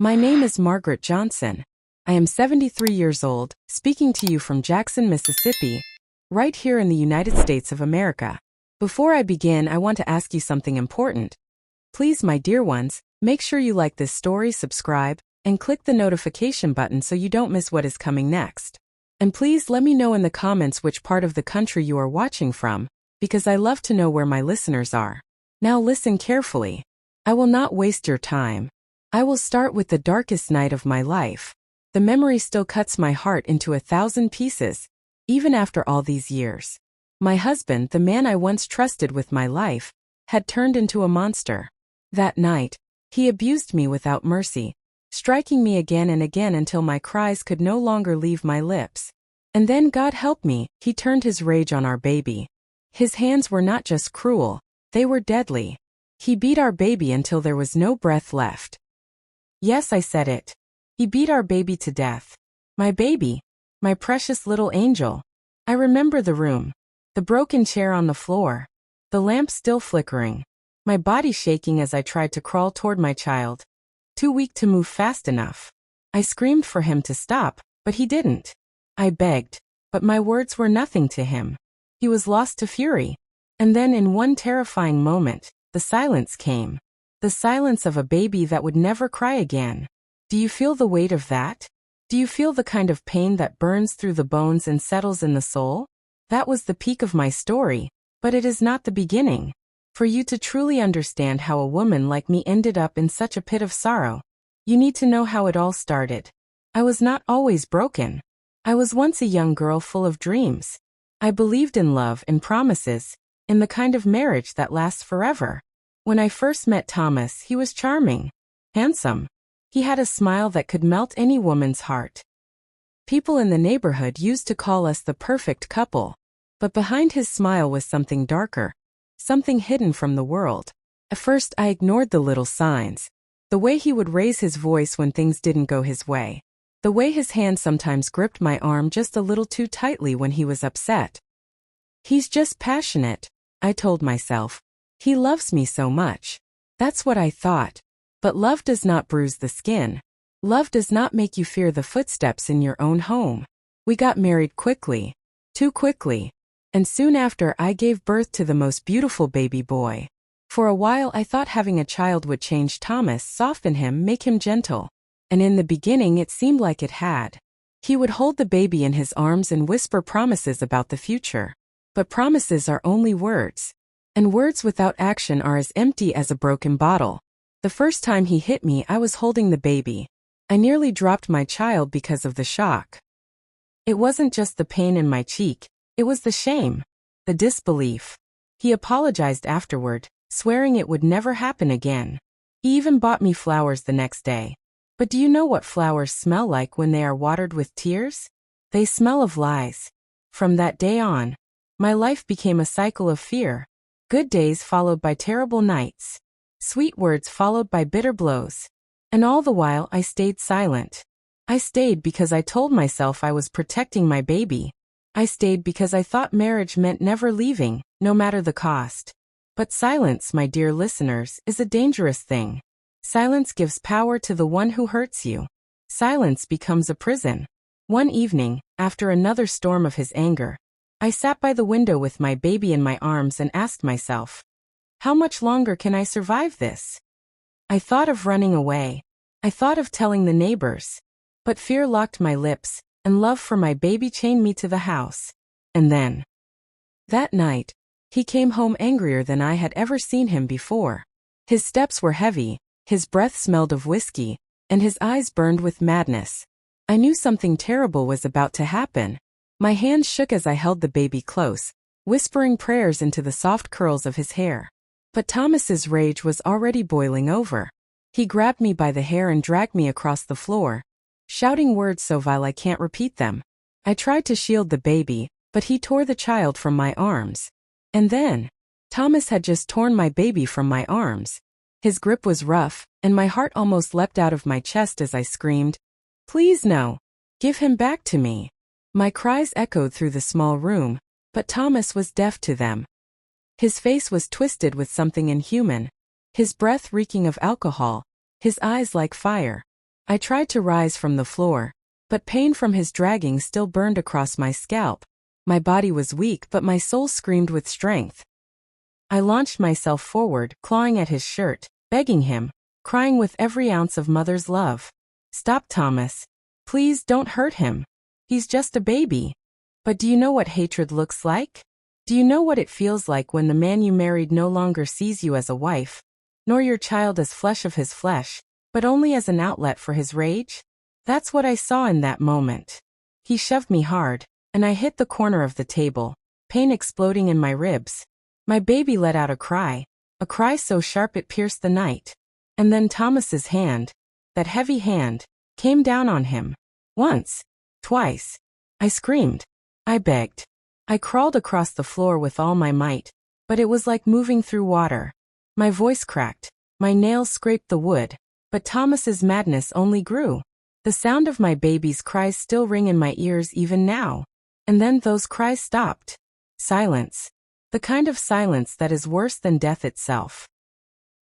My name is Margaret Johnson. I am 73 years old, speaking to you from Jackson, Mississippi, right here in the United States of America. Before I begin, I want to ask you something important. Please, my dear ones, make sure you like this story, subscribe, and click the notification button so you don't miss what is coming next. And please let me know in the comments which part of the country you are watching from, because I love to know where my listeners are. Now listen carefully. I will not waste your time. I will start with the darkest night of my life. The memory still cuts my heart into 1,000 pieces, even after all these years. My husband, the man I once trusted with my life, had turned into a monster. That night, he abused me without mercy, striking me again and again until my cries could no longer leave my lips. And then, God help me, he turned his rage on our baby. His hands were not just cruel, they were deadly. He beat our baby until there was no breath left. Yes, I said it. He beat our baby to death. My baby. My precious little angel. I remember the room. The broken chair on the floor. The lamp still flickering. My body shaking as I tried to crawl toward my child. Too weak to move fast enough. I screamed for him to stop, but he didn't. I begged, but my words were nothing to him. He was lost to fury. And then in one terrifying moment, the silence came. The silence of a baby that would never cry again. Do you feel the weight of that? Do you feel the kind of pain that burns through the bones and settles in the soul? That was the peak of my story, but it is not the beginning. For you to truly understand how a woman like me ended up in such a pit of sorrow, you need to know how it all started. I was not always broken. I was once a young girl full of dreams. I believed in love and promises, in the kind of marriage that lasts forever. When I first met Thomas, he was charming, handsome. He had a smile that could melt any woman's heart. People in the neighborhood used to call us the perfect couple. But behind his smile was something darker, something hidden from the world. At first I ignored the little signs. The way he would raise his voice when things didn't go his way. The way his hand sometimes gripped my arm just a little too tightly when he was upset. He's just passionate, I told myself. He loves me so much. That's what I thought. But love does not bruise the skin. Love does not make you fear the footsteps in your own home. We got married quickly. Too quickly. And soon after I gave birth to the most beautiful baby boy. For a while I thought having a child would change Thomas, soften him, make him gentle. And in the beginning it seemed like it had. He would hold the baby in his arms and whisper promises about the future. But promises are only words. And words without action are as empty as a broken bottle. The first time he hit me, I was holding the baby. I nearly dropped my child because of the shock. It wasn't just the pain in my cheek, it was the shame, the disbelief. He apologized afterward, swearing it would never happen again. He even bought me flowers the next day. But do you know what flowers smell like when they are watered with tears? They smell of lies. From that day on, my life became a cycle of fear. Good days followed by terrible nights. Sweet words followed by bitter blows. And all the while I stayed silent. I stayed because I told myself I was protecting my baby. I stayed because I thought marriage meant never leaving, no matter the cost. But silence, my dear listeners, is a dangerous thing. Silence gives power to the one who hurts you. Silence becomes a prison. One evening, after another storm of his anger, I sat by the window with my baby in my arms and asked myself, how much longer can I survive this? I thought of running away. I thought of telling the neighbors. But fear locked my lips, and love for my baby chained me to the house. And then, that night, he came home angrier than I had ever seen him before. His steps were heavy, his breath smelled of whiskey, and his eyes burned with madness. I knew something terrible was about to happen. My hands shook as I held the baby close, whispering prayers into the soft curls of his hair. But Thomas's rage was already boiling over. He grabbed me by the hair and dragged me across the floor, shouting words so vile I can't repeat them. I tried to shield the baby, but he tore the child from my arms. And then, Thomas had just torn my baby from my arms. His grip was rough, and my heart almost leapt out of my chest as I screamed, "Please no! Give him back to me!" My cries echoed through the small room, but Thomas was deaf to them. His face was twisted with something inhuman, his breath reeking of alcohol, his eyes like fire. I tried to rise from the floor, but pain from his dragging still burned across my scalp. My body was weak, but my soul screamed with strength. I launched myself forward, clawing at his shirt, begging him, crying with every ounce of mother's love. "Stop, Thomas. Please don't hurt him. He's just a baby." But do you know what hatred looks like? Do you know what it feels like when the man you married no longer sees you as a wife, nor your child as flesh of his flesh, but only as an outlet for his rage? That's what I saw in that moment. He shoved me hard, and I hit the corner of the table, pain exploding in my ribs. My baby let out a cry so sharp it pierced the night. And then Thomas's hand, that heavy hand, came down on him. Once, twice. I screamed. I begged. I crawled across the floor with all my might, but it was like moving through water. My voice cracked, my nails scraped the wood, but Thomas's madness only grew. The sound of my baby's cries still ring in my ears even now. And then those cries stopped. Silence. The kind of silence that is worse than death itself.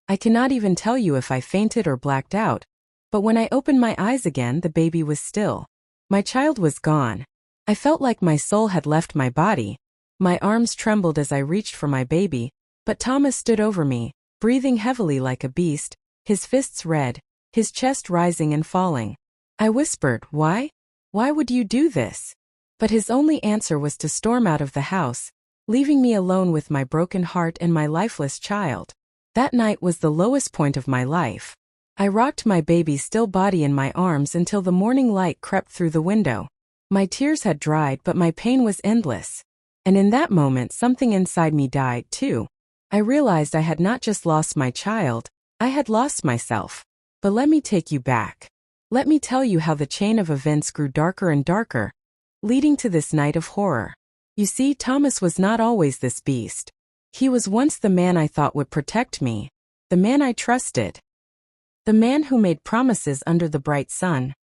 I cannot even tell you if I fainted or blacked out, but when I opened my eyes again, the baby was still. My child was gone. I felt like my soul had left my body. My arms trembled as I reached for my baby, but Thomas stood over me, breathing heavily like a beast, his fists red, his chest rising and falling. I whispered, "Why? Why would you do this?" But his only answer was to storm out of the house, leaving me alone with my broken heart and my lifeless child. That night was the lowest point of my life. I rocked my baby's still body in my arms until the morning light crept through the window. My tears had dried, but my pain was endless. And in that moment, something inside me died, too. I realized I had not just lost my child, I had lost myself. But let me take you back. Let me tell you how the chain of events grew darker and darker, leading to this night of horror. You see, Thomas was not always this beast. He was once the man I thought would protect me, the man I trusted, the man who made promises under the bright sun,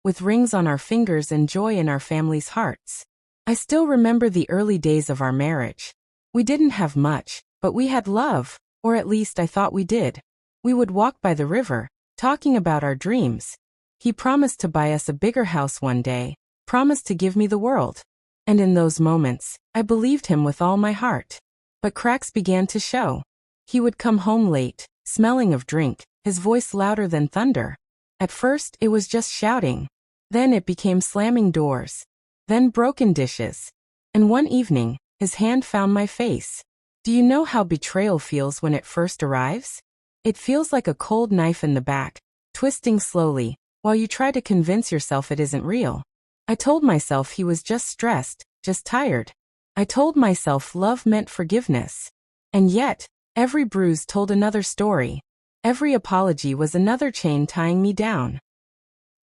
with rings on our fingers and joy in our family's hearts. I still remember the early days of our marriage. We didn't have much, but we had love, or at least I thought we did. We would walk by the river, talking about our dreams. He promised to buy us a bigger house one day, promised to give me the world. And in those moments, I believed him with all my heart. But cracks began to show. He would come home late, smelling of drink, his voice louder than thunder. At first, it was just shouting. Then it became slamming doors. Then broken dishes. And one evening, his hand found my face. Do you know how betrayal feels when it first arrives? It feels like a cold knife in the back, twisting slowly, while you try to convince yourself it isn't real. I told myself he was just stressed, just tired. I told myself love meant forgiveness. And yet, every bruise told another story. Every apology was another chain tying me down.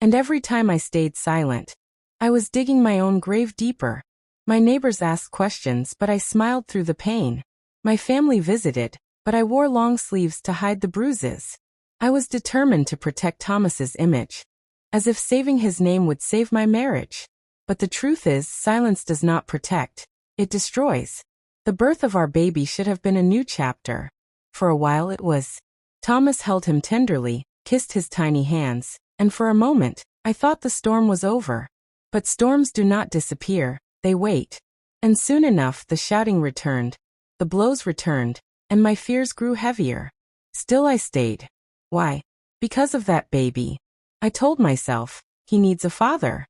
And every time I stayed silent, I was digging my own grave deeper. My neighbors asked questions, but I smiled through the pain. My family visited, but I wore long sleeves to hide the bruises. I was determined to protect Thomas's image, as if saving his name would save my marriage. But the truth is, silence does not protect, it destroys. The birth of our baby should have been a new chapter. For a while it was. Thomas held him tenderly, kissed his tiny hands, and for a moment, I thought the storm was over. But storms do not disappear, they wait. And soon enough the shouting returned, the blows returned, and my fears grew heavier. Still I stayed. Why? Because of that baby. I told myself, he needs a father.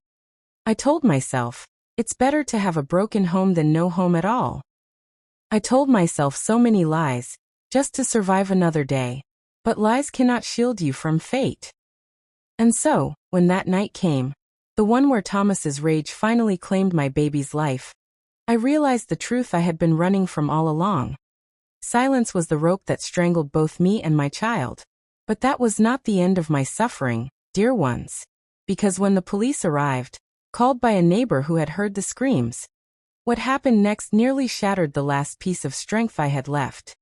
I told myself, it's better to have a broken home than no home at all. I told myself so many lies, just to survive another day. But lies cannot shield you from fate. And so, when that night came, the one where Thomas's rage finally claimed my baby's life, I realized the truth I had been running from all along. Silence was the rope that strangled both me and my child. But that was not the end of my suffering, dear ones. Because when the police arrived, called by a neighbor who had heard the screams, what happened next nearly shattered the last piece of strength I had left.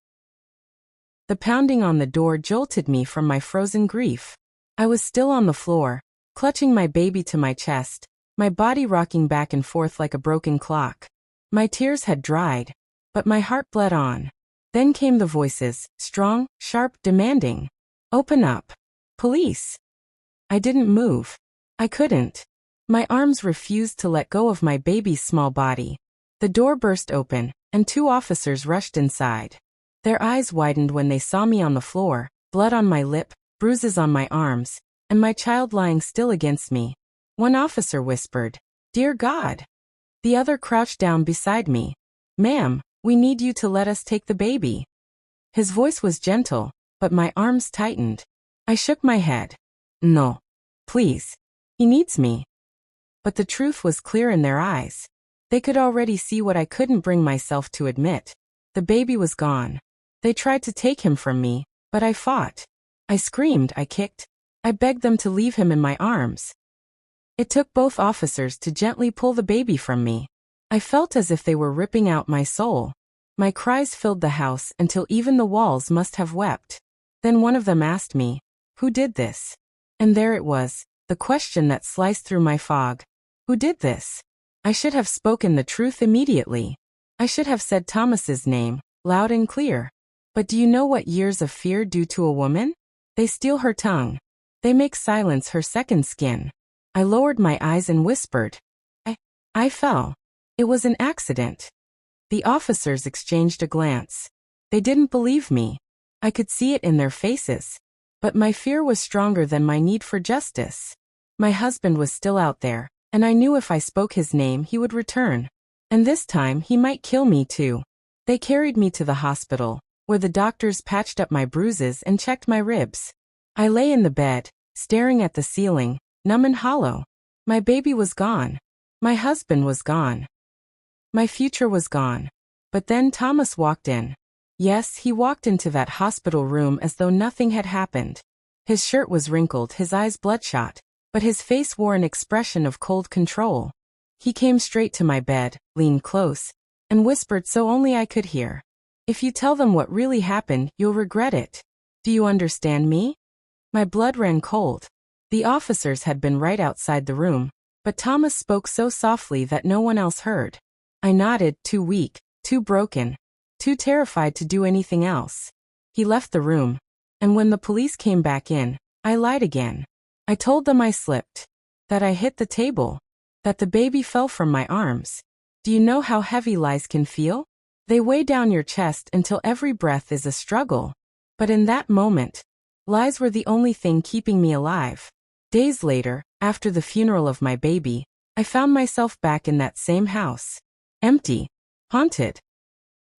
The pounding on the door jolted me from my frozen grief. I was still on the floor, clutching my baby to my chest, my body rocking back and forth like a broken clock. My tears had dried, but my heart bled on. Then came the voices, strong, sharp, demanding. Open up. Police. I didn't move. I couldn't. My arms refused to let go of my baby's small body. The door burst open, and 2 officers rushed inside. Their eyes widened when they saw me on the floor, blood on my lip, bruises on my arms, and my child lying still against me. One officer whispered, "Dear God." The other crouched down beside me. "Ma'am, we need you to let us take the baby." His voice was gentle, but my arms tightened. I shook my head. "No. Please. He needs me." But the truth was clear in their eyes. They could already see what I couldn't bring myself to admit. The baby was gone. They tried to take him from me, but I fought. I screamed, I kicked. I begged them to leave him in my arms. It took both officers to gently pull the baby from me. I felt as if they were ripping out my soul. My cries filled the house until even the walls must have wept. Then one of them asked me, "Who did this?" And there it was, the question that sliced through my fog. Who did this? I should have spoken the truth immediately. I should have said Thomas's name, loud and clear. But do you know what years of fear do to a woman? They steal her tongue. They make silence her second skin. I lowered my eyes and whispered. I fell. It was an accident. The officers exchanged a glance. They didn't believe me. I could see it in their faces. But my fear was stronger than my need for justice. My husband was still out there, and I knew if I spoke his name he would return. And this time he might kill me too. They carried me to the hospital, where the doctors patched up my bruises and checked my ribs. I lay in the bed, staring at the ceiling, numb and hollow. My baby was gone. My husband was gone. My future was gone. But then Thomas walked in. Yes, he walked into that hospital room as though nothing had happened. His shirt was wrinkled, his eyes bloodshot, but his face wore an expression of cold control. He came straight to my bed, leaned close, and whispered so only I could hear. "If you tell them what really happened, you'll regret it. Do you understand me?" My blood ran cold. The officers had been right outside the room, but Thomas spoke so softly that no one else heard. I nodded, too weak, too broken, too terrified to do anything else. He left the room, and when the police came back in, I lied again. I told them I slipped, that I hit the table, that the baby fell from my arms. Do you know how heavy lies can feel? They weigh down your chest until every breath is a struggle. But in that moment, lies were the only thing keeping me alive. Days later, after the funeral of my baby, I found myself back in that same house. Empty. Haunted.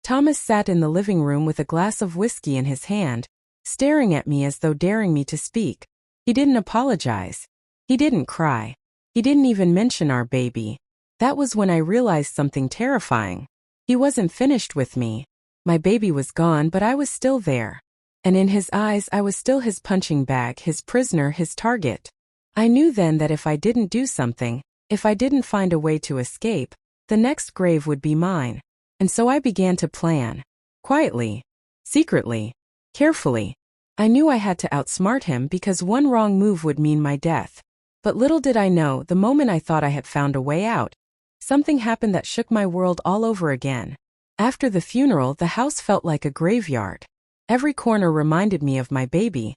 Thomas sat in the living room with a glass of whiskey in his hand, staring at me as though daring me to speak. He didn't apologize. He didn't cry. He didn't even mention our baby. That was when I realized something terrifying. He wasn't finished with me. My baby was gone, but I was still there. And in his eyes I was still his punching bag, his prisoner, his target. I knew then that if I didn't do something, if I didn't find a way to escape, the next grave would be mine. And so I began to plan. Quietly. Secretly. Carefully. I knew I had to outsmart him because one wrong move would mean my death. But little did I know, the moment I thought I had found a way out, something happened that shook my world all over again. After the funeral, the house felt like a graveyard. Every corner reminded me of my baby.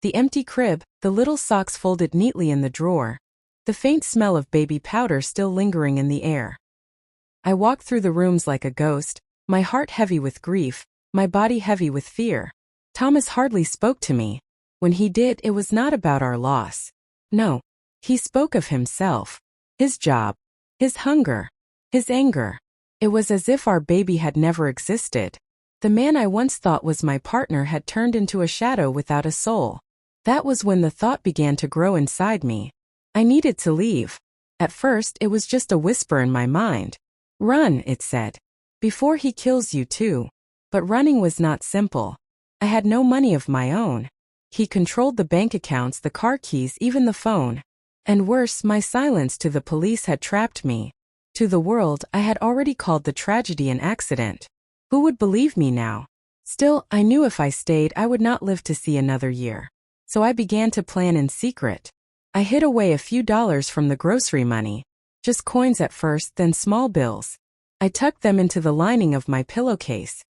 The empty crib, the little socks folded neatly in the drawer, the faint smell of baby powder still lingering in the air. I walked through the rooms like a ghost, my heart heavy with grief, my body heavy with fear. Thomas hardly spoke to me. When he did, it was not about our loss. No. He spoke of himself, his job, his hunger, his anger. It was as if our baby had never existed. The man I once thought was my partner had turned into a shadow without a soul. That was when the thought began to grow inside me. I needed to leave. At first, it was just a whisper in my mind. Run, it said. Before he kills you too. But running was not simple. I had no money of my own. He controlled the bank accounts, the car keys, even the phone. And worse, my silence to the police had trapped me. To the world, I had already called the tragedy an accident. Who would believe me now? Still, I knew if I stayed, I would not live to see another year. So I began to plan in secret. I hid away a few dollars from the grocery money. Just coins at first, then small bills. I tucked them into the lining of my pillowcase.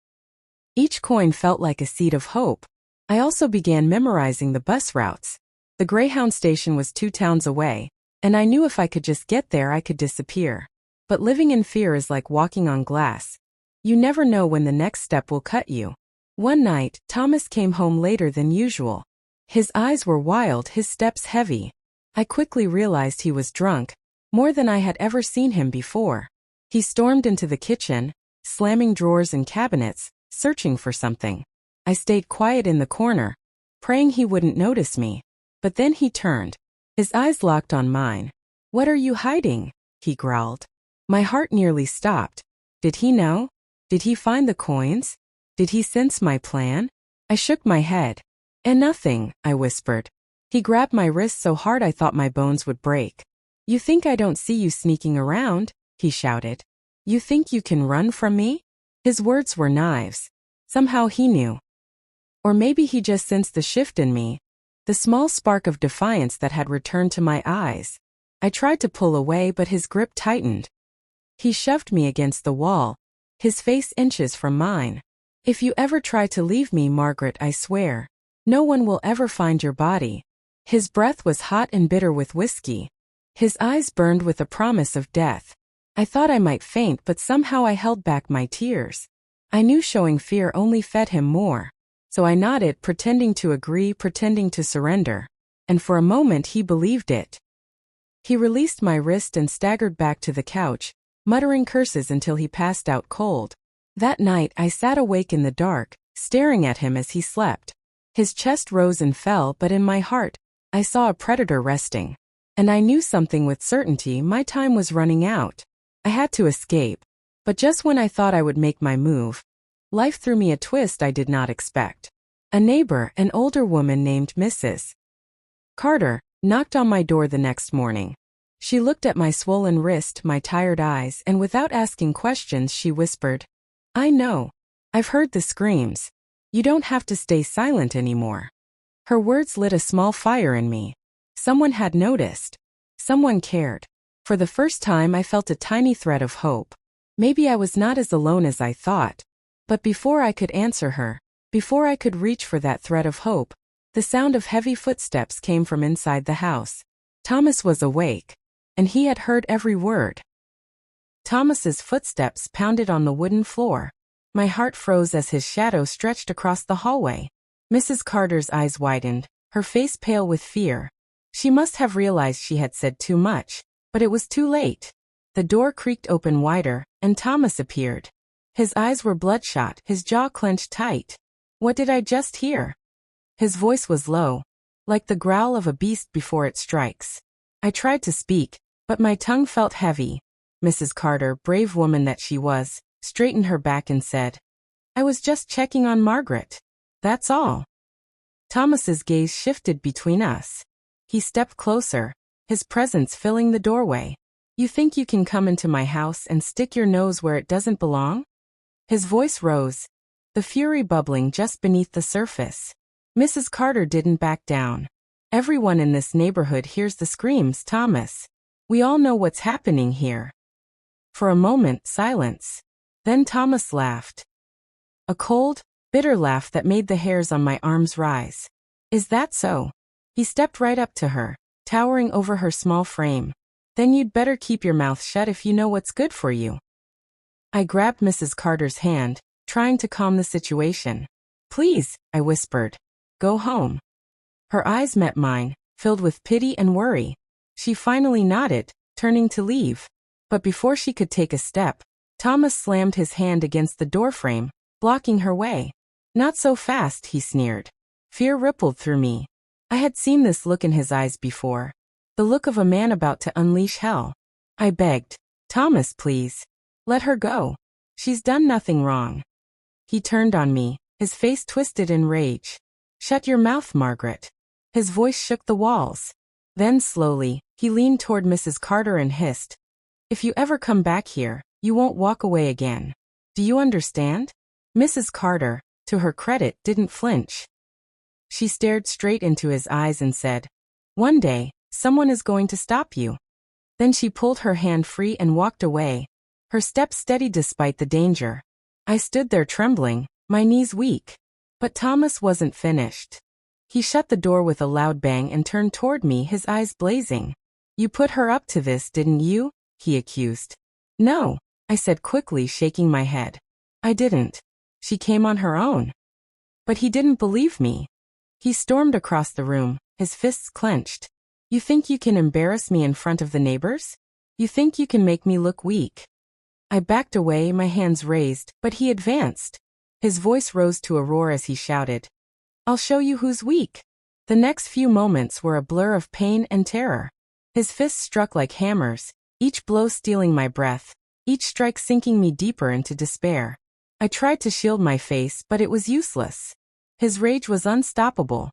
Each coin felt like a seed of hope. I also began memorizing the bus routes. The Greyhound station was 2 towns away, and I knew if I could just get there I could disappear. But living in fear is like walking on glass. You never know when the next step will cut you. One night, Thomas came home later than usual. His eyes were wild, his steps heavy. I quickly realized he was drunk, more than I had ever seen him before. He stormed into the kitchen, slamming drawers and cabinets, searching for something. I stayed quiet in the corner, praying he wouldn't notice me. But then he turned. His eyes locked on mine. "What are you hiding?" he growled. My heart nearly stopped. Did he know? Did he find the coins? Did he sense my plan? I shook my head. "And nothing," I whispered. He grabbed my wrist so hard I thought my bones would break. "You think I don't see you sneaking around?" he shouted. "You think you can run from me?" His words were knives. Somehow he knew. Or maybe he just sensed the shift in me, the small spark of defiance that had returned to my eyes. I tried to pull away, but his grip tightened. He shoved me against the wall, his face inches from mine. "If you ever try to leave me, Margaret, I swear, no one will ever find your body." His breath was hot and bitter with whiskey. His eyes burned with a promise of death. I thought I might faint, but somehow I held back my tears. I knew showing fear only fed him more. So I nodded, pretending to agree, pretending to surrender. And for a moment he believed it. He released my wrist and staggered back to the couch, muttering curses until he passed out cold. That night I sat awake in the dark, staring at him as he slept. His chest rose and fell, but in my heart, I saw a predator resting. And I knew something with certainty: my time was running out. I had to escape. But just when I thought I would make my move, life threw me a twist I did not expect. A neighbor, an older woman named Mrs. Carter, knocked on my door the next morning. She looked at my swollen wrist, my tired eyes, and without asking questions she whispered, "I know. I've heard the screams. You don't have to stay silent anymore." Her words lit a small fire in me. Someone had noticed. Someone cared. For the first time I felt a tiny thread of hope. Maybe I was not as alone as I thought. But before I could answer her, before I could reach for that thread of hope, the sound of heavy footsteps came from inside the house. Thomas was awake, and he had heard every word. Thomas's footsteps pounded on the wooden floor. My heart froze as his shadow stretched across the hallway. Mrs. Carter's eyes widened, her face pale with fear. She must have realized she had said too much, but it was too late. The door creaked open wider, and Thomas appeared. His eyes were bloodshot, his jaw clenched tight. What did I just hear? His voice was low, like the growl of a beast before it strikes. I tried to speak, but my tongue felt heavy. Mrs. Carter, brave woman that she was, straightened her back and said, "I was just checking on Margaret. That's all." Thomas's gaze shifted between us. He stepped closer, his presence filling the doorway. "You think you can come into my house and stick your nose where it doesn't belong?" His voice rose, the fury bubbling just beneath the surface. Mrs. Carter didn't back down. "Everyone in this neighborhood hears the screams, Thomas. We all know what's happening here." For a moment, silence. Then Thomas laughed. A cold, bitter laugh that made the hairs on my arms rise. "Is that so?" He stepped right up to her, towering over her small frame. "Then you'd better keep your mouth shut if you know what's good for you." I grabbed Mrs. Carter's hand, trying to calm the situation. "Please," I whispered. "Go home." Her eyes met mine, filled with pity and worry. She finally nodded, turning to leave. But before she could take a step, Thomas slammed his hand against the doorframe, blocking her way. "Not so fast," he sneered. Fear rippled through me. I had seen this look in his eyes before. The look of a man about to unleash hell. I begged, "Thomas, please. Let her go. She's done nothing wrong." He turned on me, his face twisted in rage. "Shut your mouth, Margaret." His voice shook the walls. Then slowly, he leaned toward Mrs. Carter and hissed, "If you ever come back here, you won't walk away again. Do you understand?" Mrs. Carter, to her credit, didn't flinch. She stared straight into his eyes and said, "One day, someone is going to stop you." Then she pulled her hand free and walked away, her step steady despite the danger. I stood there trembling, my knees weak. But Thomas wasn't finished. He shut the door with a loud bang and turned toward me, his eyes blazing. "You put her up to this, didn't you?" he accused. "No," I said quickly, shaking my head. "I didn't. She came on her own." But he didn't believe me. He stormed across the room, his fists clenched. "You think you can embarrass me in front of the neighbors? You think you can make me look weak?" I backed away, my hands raised, but he advanced. His voice rose to a roar as he shouted, "I'll show you who's weak." The next few moments were a blur of pain and terror. His fists struck like hammers, each blow stealing my breath, each strike sinking me deeper into despair. I tried to shield my face, but it was useless. His rage was unstoppable.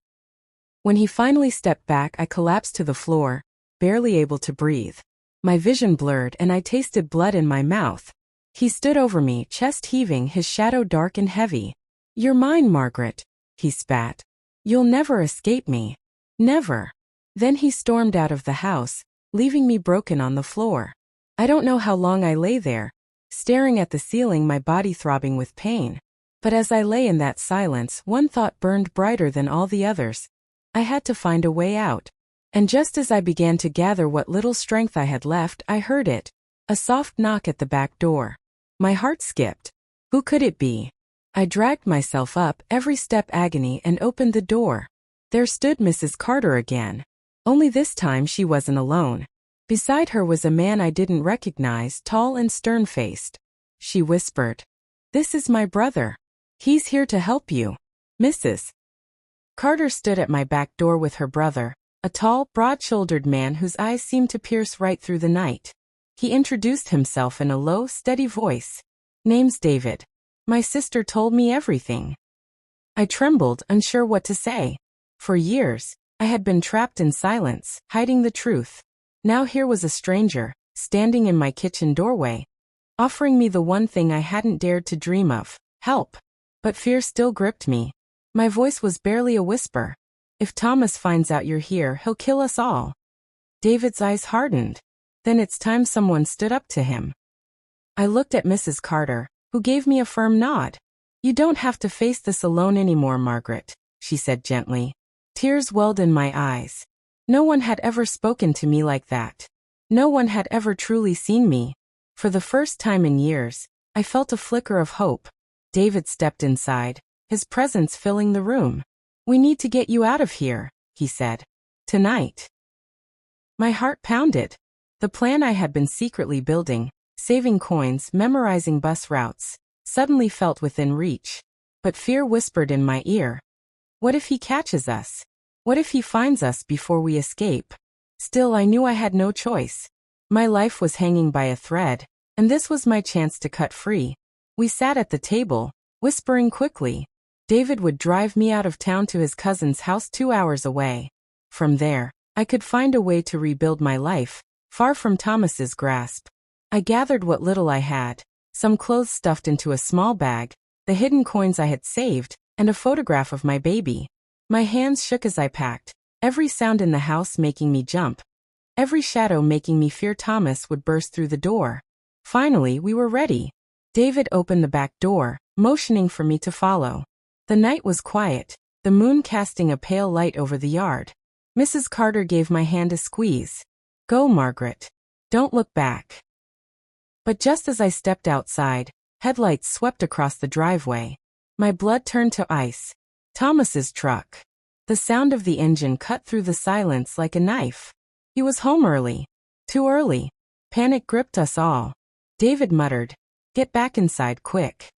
When he finally stepped back, I collapsed to the floor, barely able to breathe. My vision blurred and I tasted blood in my mouth. He stood over me, chest heaving, his shadow dark and heavy. "You're mine, Margaret," he spat. "You'll never escape me. Never." Then he stormed out of the house, leaving me broken on the floor. I don't know how long I lay there, staring at the ceiling, my body throbbing with pain. But as I lay in that silence, one thought burned brighter than all the others. I had to find a way out. And just as I began to gather what little strength I had left, I heard it. A soft knock at the back door. My heart skipped. Who could it be? I dragged myself up, every step agony, and opened the door. There stood Mrs. Carter again. Only this time she wasn't alone. Beside her was a man I didn't recognize, tall and stern-faced. She whispered, "This is my brother. He's here to help you, Mrs." Carter stood at my back door with her brother, a tall, broad-shouldered man whose eyes seemed to pierce right through the night. He introduced himself in a low, steady voice. "Name's David. My sister told me everything." I trembled, unsure what to say. For years, I had been trapped in silence, hiding the truth. Now here was a stranger, standing in my kitchen doorway, offering me the one thing I hadn't dared to dream of, help. But fear still gripped me. My voice was barely a whisper. "If Thomas finds out you're here, he'll kill us all." David's eyes hardened. "Then it's time someone stood up to him." I looked at Mrs. Carter, who gave me a firm nod. "You don't have to face this alone anymore, Margaret," she said gently. Tears welled in my eyes. No one had ever spoken to me like that. No one had ever truly seen me. For the first time in years, I felt a flicker of hope. David stepped inside, his presence filling the room. "We need to get you out of here," he said. "Tonight." My heart pounded. The plan I had been secretly building, saving coins, memorizing bus routes, suddenly felt within reach. But fear whispered in my ear. What if he catches us? What if he finds us before we escape? Still, I knew I had no choice. My life was hanging by a thread, and this was my chance to cut free. We sat at the table, whispering quickly. David would drive me out of town to his cousin's house 2 hours away. From there, I could find a way to rebuild my life, far from Thomas's grasp. I gathered what little I had, some clothes stuffed into a small bag, the hidden coins I had saved, and a photograph of my baby. My hands shook as I packed, every sound in the house making me jump, every shadow making me fear Thomas would burst through the door. Finally, we were ready. David opened the back door, motioning for me to follow. The night was quiet, the moon casting a pale light over the yard. Mrs. Carter gave my hand a squeeze. "Go, Margaret. Don't look back." But just as I stepped outside, headlights swept across the driveway. My blood turned to ice. Thomas's truck. The sound of the engine cut through the silence like a knife. He was home early. Too early. Panic gripped us all. David muttered, "Get back inside, quick."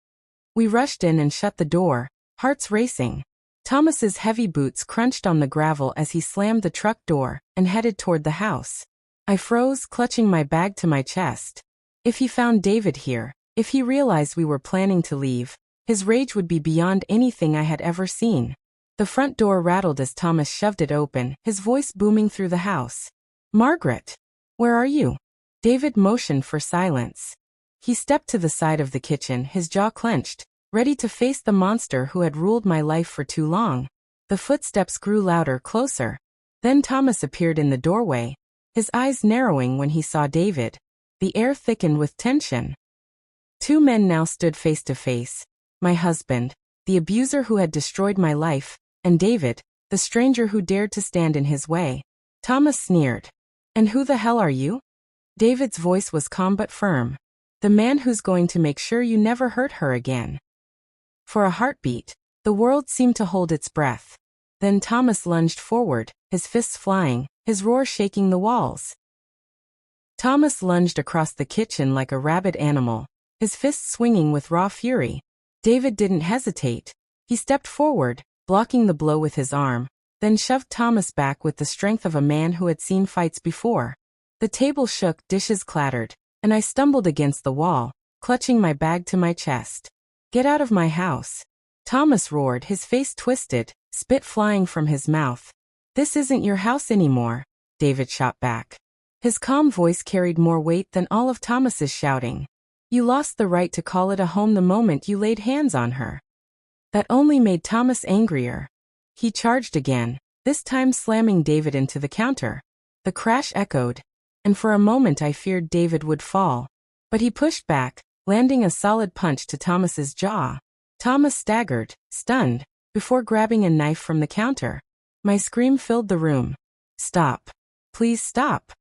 We rushed in and shut the door, hearts racing. Thomas's heavy boots crunched on the gravel as he slammed the truck door and headed toward the house. I froze, clutching my bag to my chest. If he found David here, if he realized we were planning to leave, his rage would be beyond anything I had ever seen. The front door rattled as Thomas shoved it open, his voice booming through the house. "Margaret, where are you?" David motioned for silence. He stepped to the side of the kitchen, his jaw clenched, ready to face the monster who had ruled my life for too long. The footsteps grew louder, closer. Then Thomas appeared in the doorway, his eyes narrowing when he saw David. The air thickened with tension. Two men now stood face to face. My husband, the abuser who had destroyed my life, and David, the stranger who dared to stand in his way. Thomas sneered. And who the hell are you? David's voice was calm but firm. The man who's going to make sure you never hurt her again. For a heartbeat, the world seemed to hold its breath. Then Thomas lunged forward, his fists flying, his roar shaking the walls. Thomas lunged across the kitchen like a rabid animal, his fists swinging with raw fury. David didn't hesitate. He stepped forward, blocking the blow with his arm, then shoved Thomas back with the strength of a man who had seen fights before. The table shook, dishes clattered, and I stumbled against the wall, clutching my bag to my chest. Get out of my house. Thomas roared, his face twisted, spit flying from his mouth. This isn't your house anymore, David shot back. His calm voice carried more weight than all of Thomas's shouting. You lost the right to call it a home the moment you laid hands on her. That only made Thomas angrier. He charged again, this time slamming David into the counter. The crash echoed, and for a moment I feared David would fall. But he pushed back, landing a solid punch to Thomas's jaw. Thomas staggered, stunned, before grabbing a knife from the counter. My scream filled the room. Stop. Please stop.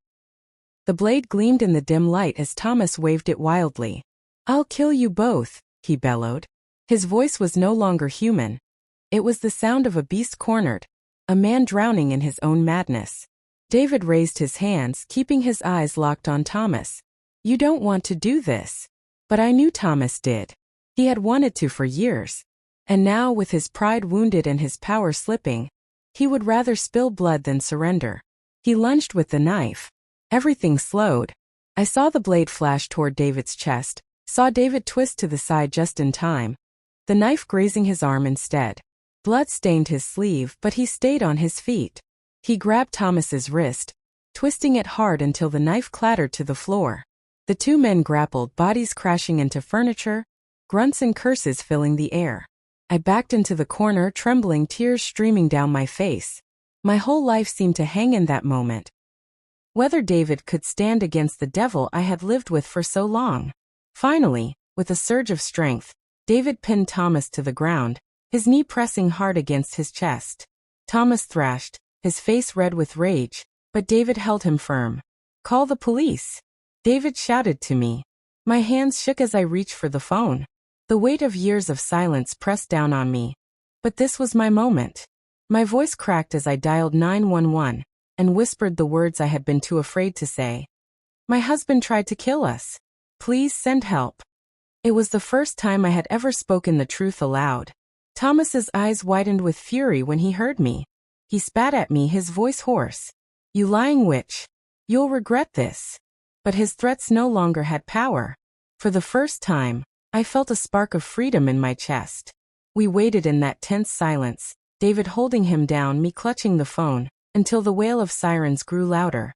The blade gleamed in the dim light as Thomas waved it wildly. I'll kill you both, he bellowed. His voice was no longer human. It was the sound of a beast cornered, a man drowning in his own madness. David raised his hands, keeping his eyes locked on Thomas. You don't want to do this. But I knew Thomas did. He had wanted to for years. And now, with his pride wounded and his power slipping, he would rather spill blood than surrender. He lunged with the knife. Everything slowed. I saw the blade flash toward David's chest, saw David twist to the side just in time, the knife grazing his arm instead. Blood stained his sleeve, but he stayed on his feet. He grabbed Thomas's wrist, twisting it hard until the knife clattered to the floor. The two men grappled, bodies crashing into furniture, grunts and curses filling the air. I backed into the corner, trembling, tears streaming down my face. My whole life seemed to hang in that moment. Whether David could stand against the devil I had lived with for so long. Finally, with a surge of strength, David pinned Thomas to the ground, his knee pressing hard against his chest. Thomas thrashed, his face red with rage, but David held him firm. Call the police, David shouted to me. My hands shook as I reached for the phone. The weight of years of silence pressed down on me. But this was my moment. My voice cracked as I dialed 911 and whispered the words I had been too afraid to say. My husband tried to kill us. Please send help. It was the first time I had ever spoken the truth aloud. Thomas's eyes widened with fury when he heard me. He spat at me, his voice hoarse. You lying witch. You'll regret this. But his threats no longer had power. For the first time, I felt a spark of freedom in my chest. We waited in that tense silence, David holding him down, me clutching the phone, until the wail of sirens grew louder.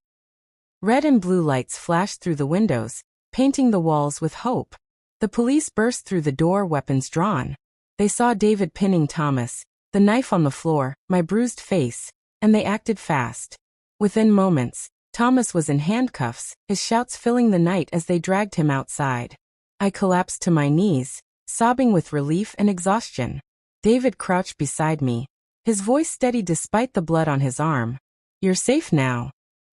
Red and blue lights flashed through the windows, painting the walls with hope. The police burst through the door, weapons drawn. They saw David pinning Thomas, the knife on the floor, my bruised face, and they acted fast. Within moments, Thomas was in handcuffs, his shouts filling the night as they dragged him outside. I collapsed to my knees, sobbing with relief and exhaustion. David crouched beside me, his voice steady despite the blood on his arm. You're safe now.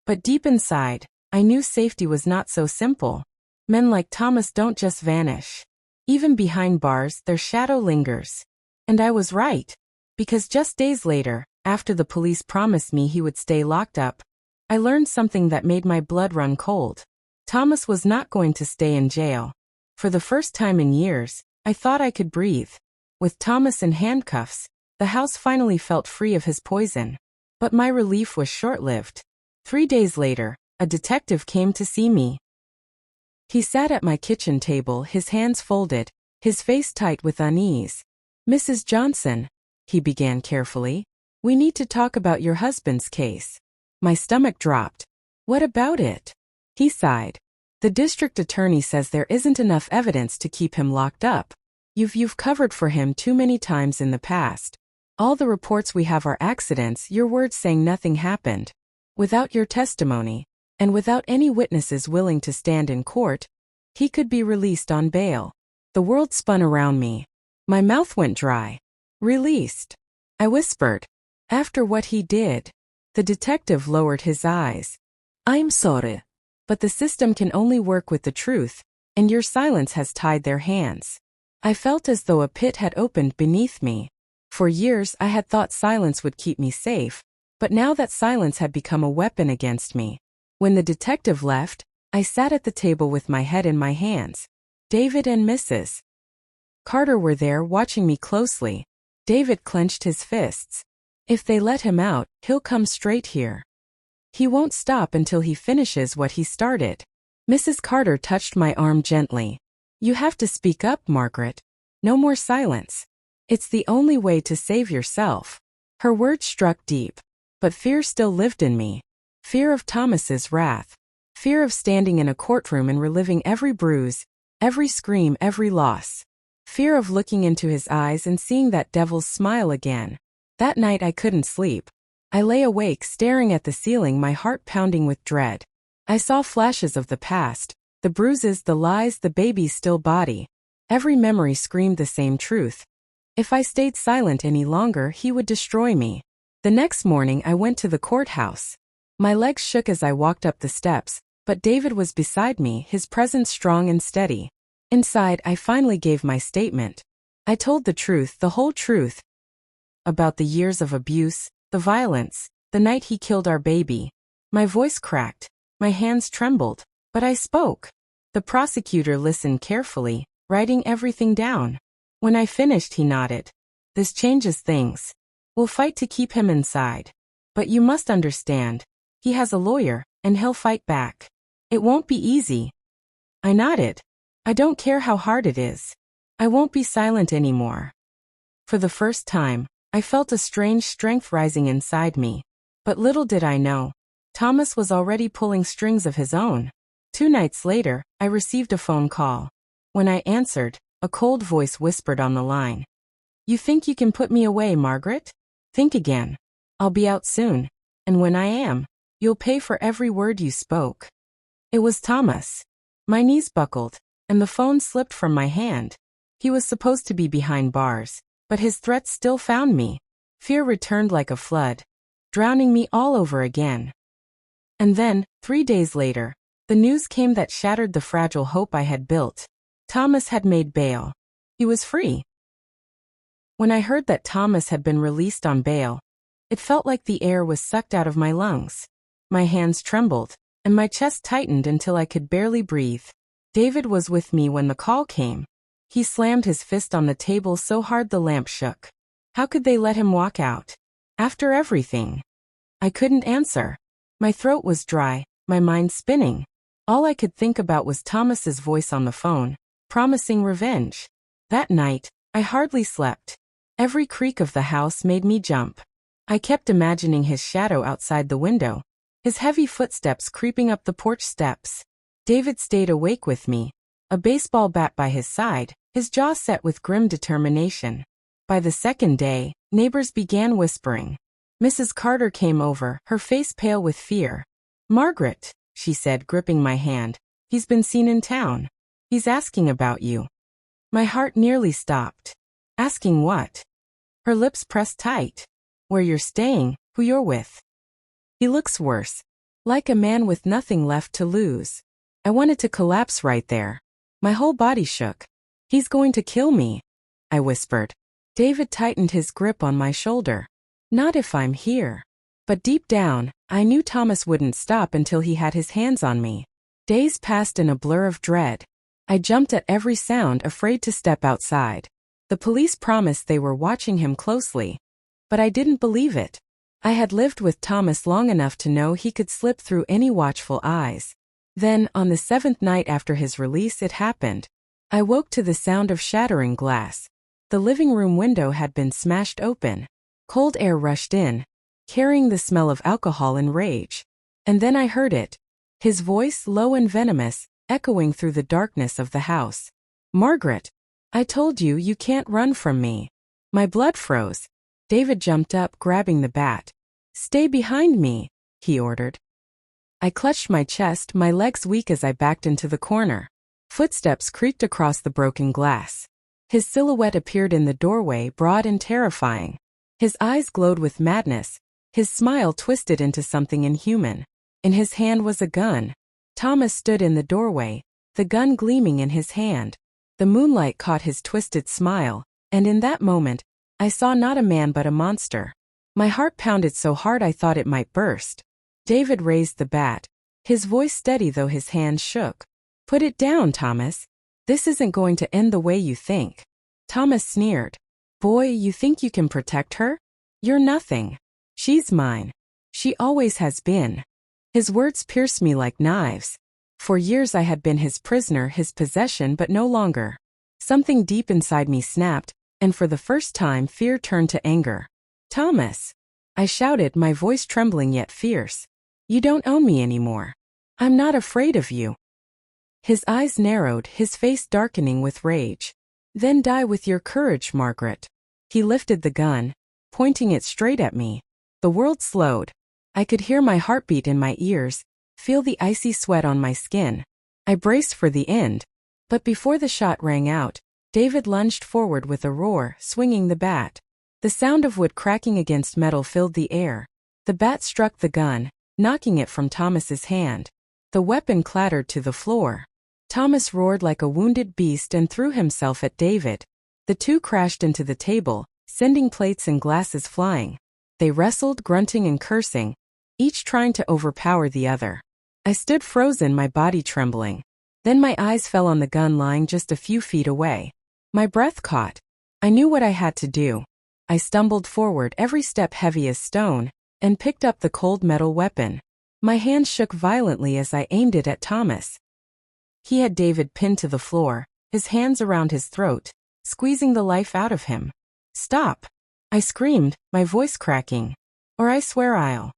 But deep inside, I knew safety was not so simple. Men like Thomas don't just vanish. Even behind bars, their shadow lingers. And I was right. Because just days later, after the police promised me he would stay locked up, I learned something that made my blood run cold. Thomas was not going to stay in jail. For the first time in years, I thought I could breathe. With Thomas in handcuffs, the house finally felt free of his poison. But my relief was short-lived. 3 days later, a detective came to see me. He sat at my kitchen table, his hands folded, his face tight with unease. Mrs. Johnson, he began carefully, we need to talk about your husband's case. My stomach dropped. What about it? He sighed. The district attorney says there isn't enough evidence to keep him locked up. You've covered for him too many times in the past. All the reports we have are accidents, your words saying nothing happened. Without your testimony, and without any witnesses willing to stand in court, he could be released on bail. The world spun around me. My mouth went dry. Released. I whispered. After what he did, the detective lowered his eyes. I'm sorry, but the system can only work with the truth, and your silence has tied their hands. I felt as though a pit had opened beneath me. For years I had thought silence would keep me safe, but now that silence had become a weapon against me. When the detective left, I sat at the table with my head in my hands. David and Mrs. Carter were there watching me closely. David clenched his fists. If they let him out, he'll come straight here. He won't stop until he finishes what he started. Mrs. Carter touched my arm gently. You have to speak up, Margaret. No more silence. It's the only way to save yourself. Her words struck deep, but fear still lived in me. Fear of Thomas's wrath. Fear of standing in a courtroom and reliving every bruise, every scream, every loss. Fear of looking into his eyes and seeing that devil's smile again. That night I couldn't sleep. I lay awake staring at the ceiling, my heart pounding with dread. I saw flashes of the past, the bruises, the lies, the baby's still body. Every memory screamed the same truth. If I stayed silent any longer, he would destroy me. The next morning I went to the courthouse. My legs shook as I walked up the steps, but David was beside me, his presence strong and steady. Inside, I finally gave my statement. I told the truth, the whole truth. About the years of abuse, the violence, the night he killed our baby. My voice cracked, my hands trembled, but I spoke. The prosecutor listened carefully, writing everything down. When I finished, he nodded. This changes things. We'll fight to keep him inside. But you must understand, he has a lawyer, and he'll fight back. It won't be easy. I nodded. I don't care how hard it is. I won't be silent anymore. For the first time, I felt a strange strength rising inside me. But little did I know, Thomas was already pulling strings of his own. 2 nights later, I received a phone call. When I answered, a cold voice whispered on the line. You think you can put me away, Margaret? Think again. I'll be out soon, and when I am, you'll pay for every word you spoke. It was Thomas. My knees buckled, and the phone slipped from my hand. He was supposed to be behind bars, but his threats still found me. Fear returned like a flood, drowning me all over again. And then, 3 days later, the news came that shattered the fragile hope I had built. Thomas had made bail. He was free. When I heard that Thomas had been released on bail, it felt like the air was sucked out of my lungs. My hands trembled, and my chest tightened until I could barely breathe. David was with me when the call came. He slammed his fist on the table so hard the lamp shook. How could they let him walk out? After everything? I couldn't answer. My throat was dry, my mind spinning. All I could think about was Thomas's voice on the phone, promising revenge. That night, I hardly slept. Every creak of the house made me jump. I kept imagining his shadow outside the window, his heavy footsteps creeping up the porch steps. David stayed awake with me, a baseball bat by his side, his jaw set with grim determination. By the second day, neighbors began whispering. Mrs. Carter came over, her face pale with fear. Margaret, she said, gripping my hand, he's been seen in town. He's asking about you. My heart nearly stopped. Asking what? Her lips pressed tight. Where you're staying, who you're with. He looks worse. Like a man with nothing left to lose. I wanted to collapse right there. My whole body shook. He's going to kill me, I whispered. David tightened his grip on my shoulder. Not if I'm here. But deep down, I knew Thomas wouldn't stop until he had his hands on me. Days passed in a blur of dread. I jumped at every sound, afraid to step outside. The police promised they were watching him closely. But I didn't believe it. I had lived with Thomas long enough to know he could slip through any watchful eyes. Then, on the 7th night after his release, it happened. I woke to the sound of shattering glass. The living room window had been smashed open. Cold air rushed in, carrying the smell of alcohol and rage. And then I heard it. His voice, low and venomous, echoing through the darkness of the house. Margaret, I told you, you can't run from me. My blood froze. David jumped up, grabbing the bat. Stay behind me, he ordered. I clutched my chest, my legs weak as I backed into the corner. Footsteps creaked across the broken glass. His silhouette appeared in the doorway, broad and terrifying. His eyes glowed with madness, his smile twisted into something inhuman. In his hand was a gun. Thomas stood in the doorway, the gun gleaming in his hand. The moonlight caught his twisted smile, and in that moment, I saw not a man but a monster. My heart pounded so hard I thought it might burst. David raised the bat, his voice steady though his hands shook. "Put it down, Thomas. This isn't going to end the way you think." Thomas sneered. "Boy, you think you can protect her? You're nothing. She's mine. She always has been." His words pierced me like knives. For years I had been his prisoner, his possession, but no longer. Something deep inside me snapped, and for the first time fear turned to anger. "Thomas!" I shouted, my voice trembling yet fierce. "You don't own me anymore. I'm not afraid of you." His eyes narrowed, his face darkening with rage. "Then die with your courage, Margaret." He lifted the gun, pointing it straight at me. The world slowed. I could hear my heartbeat in my ears, feel the icy sweat on my skin. I braced for the end. But before the shot rang out, David lunged forward with a roar, swinging the bat. The sound of wood cracking against metal filled the air. The bat struck the gun, knocking it from Thomas's hand. The weapon clattered to the floor. Thomas roared like a wounded beast and threw himself at David. The two crashed into the table, sending plates and glasses flying. They wrestled, grunting and cursing, each trying to overpower the other. I stood frozen, my body trembling. Then my eyes fell on the gun lying just a few feet away. My breath caught. I knew what I had to do. I stumbled forward, every step heavy as stone, and picked up the cold metal weapon. My hand shook violently as I aimed it at Thomas. He had David pinned to the floor, his hands around his throat, squeezing the life out of him. "Stop!" I screamed, my voice cracking. "Or I swear I'll."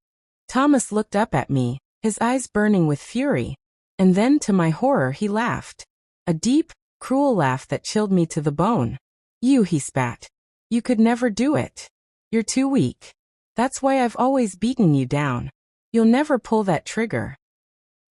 Thomas looked up at me, his eyes burning with fury. And then, to my horror, he laughed. A deep, cruel laugh that chilled me to the bone. "You," he spat. "You could never do it. You're too weak. That's why I've always beaten you down. You'll never pull that trigger."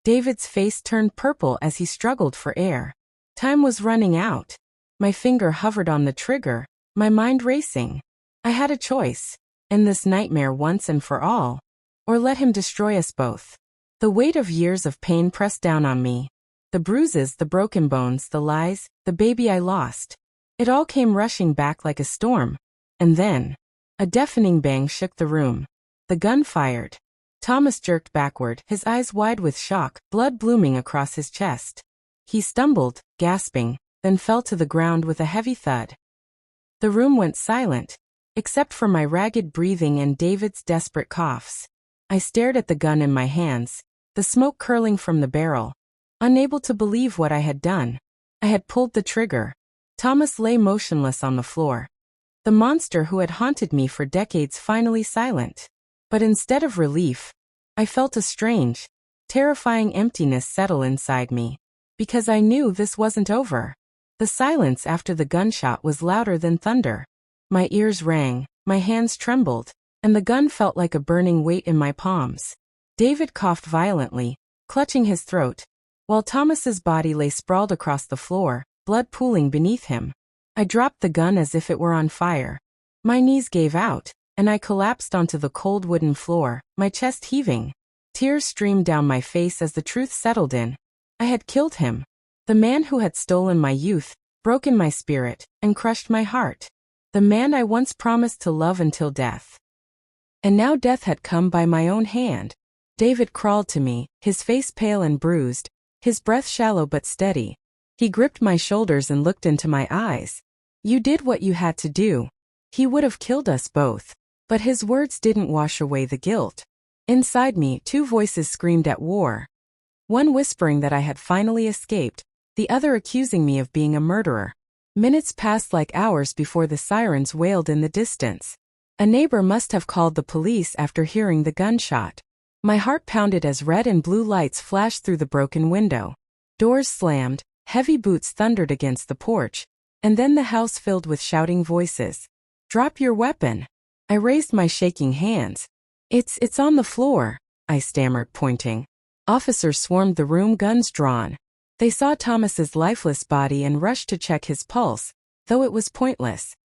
David's face turned purple as he struggled for air. Time was running out. My finger hovered on the trigger, my mind racing. I had a choice: end this nightmare once and for all, or let him destroy us both. The weight of years of pain pressed down on me. The bruises, the broken bones, the lies, the baby I lost. It all came rushing back like a storm. And then, a deafening bang shook the room. The gun fired. Thomas jerked backward, his eyes wide with shock, blood blooming across his chest. He stumbled, gasping, then fell to the ground with a heavy thud. The room went silent, except for my ragged breathing and David's desperate coughs. I stared at the gun in my hands, the smoke curling from the barrel, unable to believe what I had done. I had pulled the trigger. Thomas lay motionless on the floor. The monster who had haunted me for decades finally silent. But instead of relief, I felt a strange, terrifying emptiness settle inside me, because I knew this wasn't over. The silence after the gunshot was louder than thunder. My ears rang, my hands trembled, and the gun felt like a burning weight in my palms. David coughed violently, clutching his throat, while Thomas's body lay sprawled across the floor, blood pooling beneath him. I dropped the gun as if it were on fire. My knees gave out, and I collapsed onto the cold wooden floor, my chest heaving. Tears streamed down my face as the truth settled in. I had killed him. The man who had stolen my youth, broken my spirit, and crushed my heart. The man I once promised to love until death. And now death had come by my own hand. David crawled to me, his face pale and bruised, his breath shallow but steady. He gripped my shoulders and looked into my eyes. "You did what you had to do. He would have killed us both." But his words didn't wash away the guilt. Inside me, two voices screamed at war. One whispering that I had finally escaped, the other accusing me of being a murderer. Minutes passed like hours before the sirens wailed in the distance. A neighbor must have called the police after hearing the gunshot. My heart pounded as red and blue lights flashed through the broken window. Doors slammed, heavy boots thundered against the porch, and then the house filled with shouting voices. "Drop your weapon." I raised my shaking hands. It's on the floor," I stammered, pointing. Officers swarmed the room, guns drawn. They saw Thomas's lifeless body and rushed to check his pulse, though it was pointless.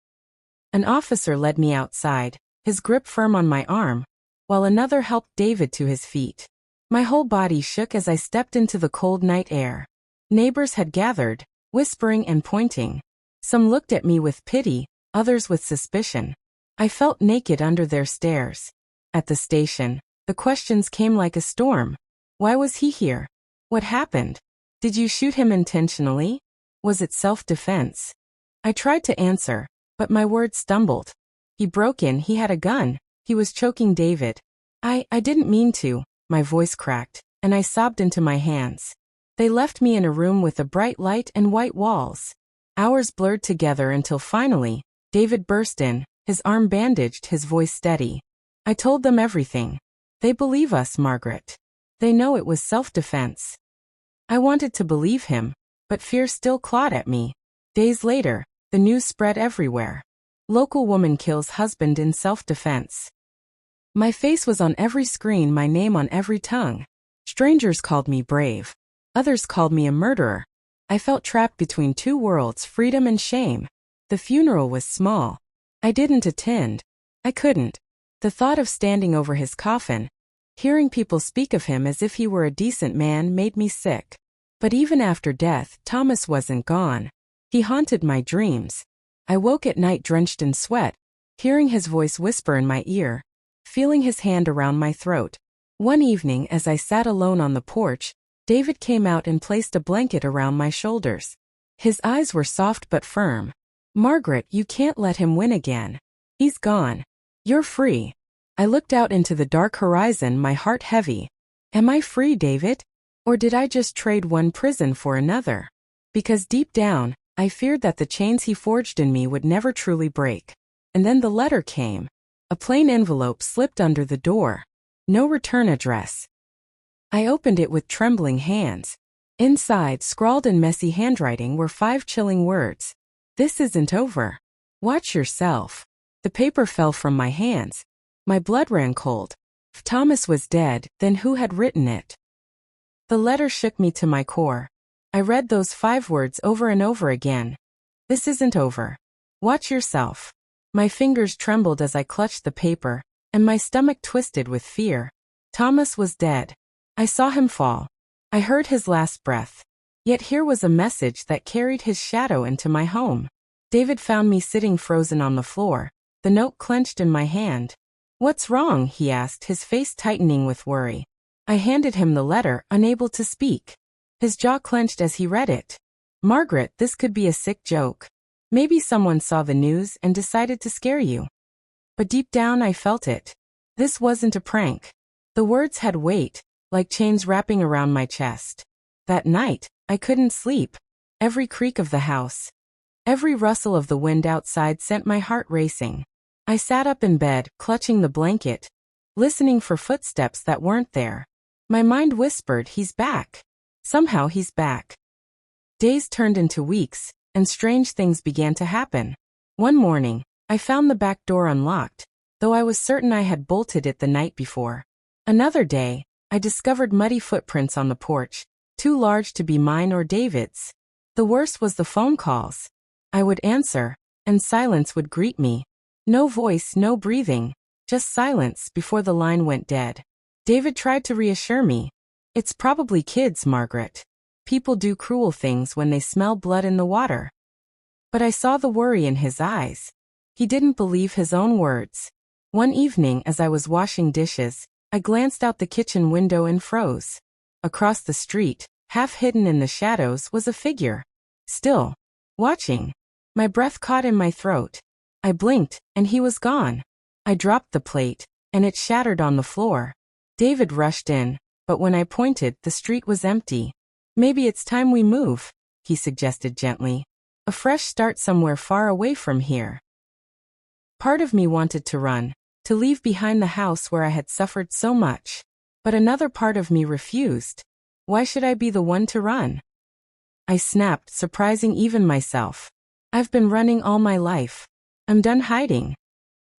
An officer led me outside, his grip firm on my arm, while another helped David to his feet. My whole body shook as I stepped into the cold night air. Neighbors had gathered, whispering and pointing. Some looked at me with pity, others with suspicion. I felt naked under their stares. At the station, the questions came like a storm. Why was he here? What happened? Did you shoot him intentionally? Was it self-defense? I tried to answer, but my words stumbled. He broke in, he had a gun. He was choking David. I didn't mean to. My voice cracked, and I sobbed into my hands. They left me in a room with a bright light and white walls. Hours blurred together until finally, David burst in, his arm bandaged, his voice steady. I told them everything. They believe us, Margaret. They know it was self-defense. I wanted to believe him, but fear still clawed at me. Days later, the news spread everywhere. Local woman kills husband in self-defense. My face was on every screen, my name on every tongue. Strangers called me brave. Others called me a murderer. I felt trapped between two worlds, freedom and shame. The funeral was small. I didn't attend. I couldn't. The thought of standing over his coffin, hearing people speak of him as if he were a decent man, made me sick. But even after death, Thomas wasn't gone. He haunted my dreams. I woke at night drenched in sweat, hearing his voice whisper in my ear, feeling his hand around my throat. One evening, as I sat alone on the porch, David came out and placed a blanket around my shoulders. His eyes were soft but firm. Margaret, you can't let him win again. He's gone. You're free. I looked out into the dark horizon, my heart heavy. Am I free, David? Or did I just trade one prison for another? Because deep down, I feared that the chains he forged in me would never truly break. And then the letter came. A plain envelope slipped under the door. No return address. I opened it with trembling hands. Inside, scrawled in messy handwriting, were 5 chilling words. This isn't over. Watch yourself. The paper fell from my hands. My blood ran cold. If Thomas was dead, then who had written it? The letter shook me to my core. I read those 5 words over and over again. This isn't over. Watch yourself. My fingers trembled as I clutched the paper, and my stomach twisted with fear. Thomas was dead. I saw him fall. I heard his last breath. Yet here was a message that carried his shadow into my home. David found me sitting frozen on the floor, the note clenched in my hand. What's wrong? He asked, his face tightening with worry. I handed him the letter, unable to speak. His jaw clenched as he read it. Margaret, this could be a sick joke. Maybe someone saw the news and decided to scare you. But deep down I felt it. This wasn't a prank. The words had weight, like chains wrapping around my chest. That night, I couldn't sleep. Every creak of the house, every rustle of the wind outside sent my heart racing. I sat up in bed, clutching the blanket, listening for footsteps that weren't there. My mind whispered, he's back. Somehow he's back. Days turned into weeks, and strange things began to happen. One morning, I found the back door unlocked, though I was certain I had bolted it the night before. Another day, I discovered muddy footprints on the porch, too large to be mine or David's. The worst was the phone calls. I would answer, and silence would greet me. No voice, no breathing, just silence before the line went dead. David tried to reassure me. It's probably kids, Margaret. People do cruel things when they smell blood in the water. But I saw the worry in his eyes. He didn't believe his own words. One evening, as I was washing dishes, I glanced out the kitchen window and froze. Across the street, half hidden in the shadows, was a figure. Still, watching. My breath caught in my throat. I blinked, and he was gone. I dropped the plate, and it shattered on the floor. David rushed in, but when I pointed, the street was empty. Maybe it's time we move, he suggested gently. A fresh start somewhere far away from here. Part of me wanted to run, to leave behind the house where I had suffered so much. But another part of me refused. Why should I be the one to run? I snapped, surprising even myself. I've been running all my life. I'm done hiding.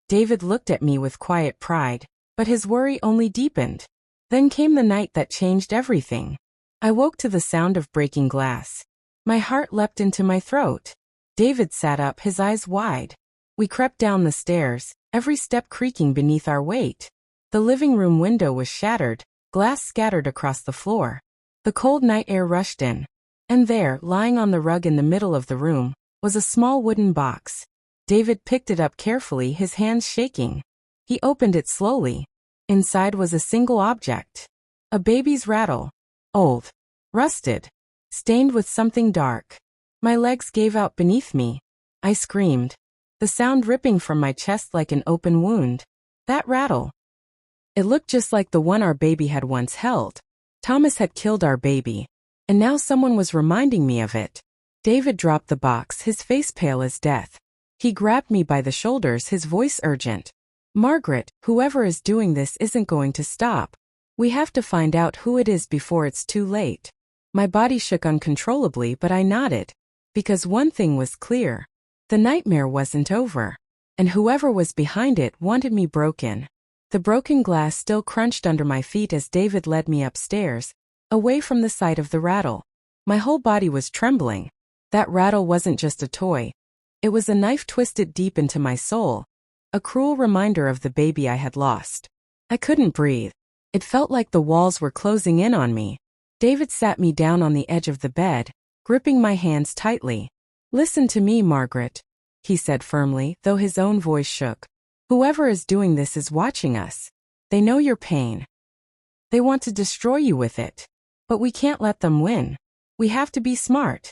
David looked at me with quiet pride, but his worry only deepened. Then came the night that changed everything. I woke to the sound of breaking glass. My heart leapt into my throat. David sat up, his eyes wide. We crept down the stairs, every step creaking beneath our weight. The living room window was shattered, glass scattered across the floor. The cold night air rushed in. And there, lying on the rug in the middle of the room, was a small wooden box. David picked it up carefully, his hands shaking. He opened it slowly. Inside was a single object. A baby's rattle. Old. Rusted. Stained with something dark. My legs gave out beneath me. I screamed. The sound ripping from my chest like an open wound. That rattle. It looked just like the one our baby had once held. Thomas had killed our baby. And now someone was reminding me of it. David dropped the box, his face pale as death. He grabbed me by the shoulders, his voice urgent. Margaret, whoever is doing this isn't going to stop. We have to find out who it is before it's too late. My body shook uncontrollably, but I nodded. Because one thing was clear. The nightmare wasn't over. And whoever was behind it wanted me broken. The broken glass still crunched under my feet as David led me upstairs, away from the sight of the rattle. My whole body was trembling. That rattle wasn't just a toy. It was a knife twisted deep into my soul. A cruel reminder of the baby I had lost. I couldn't breathe. It felt like the walls were closing in on me. David sat me down on the edge of the bed, gripping my hands tightly. Listen to me, Margaret, he said firmly, though his own voice shook. Whoever is doing this is watching us. They know your pain. They want to destroy you with it. But we can't let them win. We have to be smart.